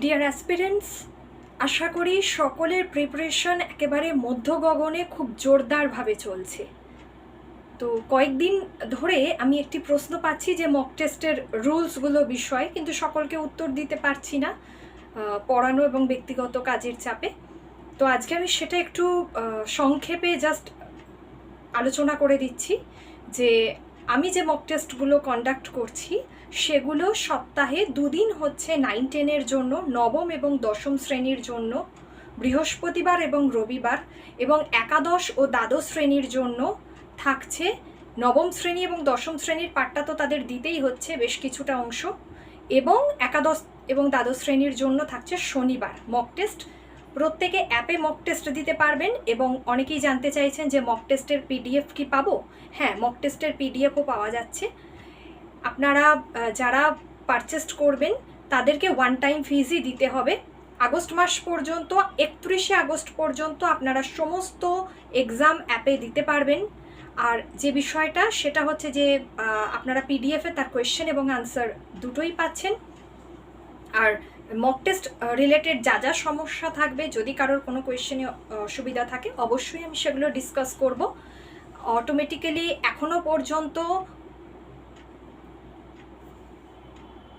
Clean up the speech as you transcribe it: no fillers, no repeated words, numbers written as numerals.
Deer aspirants, আশা করি সকলের preparation একেবারে মধ্য গগনে খুব জোরদারভাবে চলছে। তো কয়েকদিন ধরে আমি একটি প্রশ্ন পাচ্ছি যে মক টেস্টের রুলসগুলো বিষয়, কিন্তু সকলকে উত্তর দিতে পারছি না পড়ানো এবং ব্যক্তিগত কাজের চাপে। তো আজকে আমি সেটা একটু সংক্ষেপে জাস্ট আলোচনা করে দিচ্ছি যে আমি যে মক টেস্টগুলো কন্ডাক্ট করছি সেগুলো সপ্তাহে দুদিন হচ্ছে 9-10-এর জন্য, নবম এবং দশম শ্রেণীর জন্য বৃহস্পতিবার এবং রবিবার, এবং একাদশ ও দ্বাদশ শ্রেণীর জন্য থাকছে নবম শ্রেণী এবং দশম শ্রেণীর পাঠটা তো তাদের দিতেই হচ্ছে বেশ কিছুটা অংশ, এবং একাদশ এবং দ্বাদশ শ্রেণীর জন্য থাকছে শনিবার মক টেস্ট। প্রত্যেকে অ্যাপে মক টেস্ট দিতে পারবেন, এবং অনেকেই জানতে চাইছেন যে মক টেস্টের পিডিএফ কি পাবো। হ্যাঁ, মক টেস্টের পিডিএফও পাওয়া যাচ্ছে। আপনারা যারা পারচেস করবেন তাদেরকে ওয়ান টাইম ফিজই দিতে হবে। আগস্ট মাস পর্যন্ত, 31শে আগস্ট পর্যন্ত আপনারা সমস্ত এক্সাম অ্যাপে দিতে পারবেন। আর যে বিষয়টা সেটা হচ্ছে যে আপনারা পিডিএফে তার কোয়েশ্চেন এবং আনসার দুটোই পাচ্ছেন। আর মক টেস্ট রিলেটেড যা যা সমস্যা থাকবে, যদি কারোর কোনো কোয়েশ্চেনে অসুবিধা থাকে অবশ্যই আমি সেগুলো ডিসকাস করব। অটোমেটিক্যালি এখনও পর্যন্ত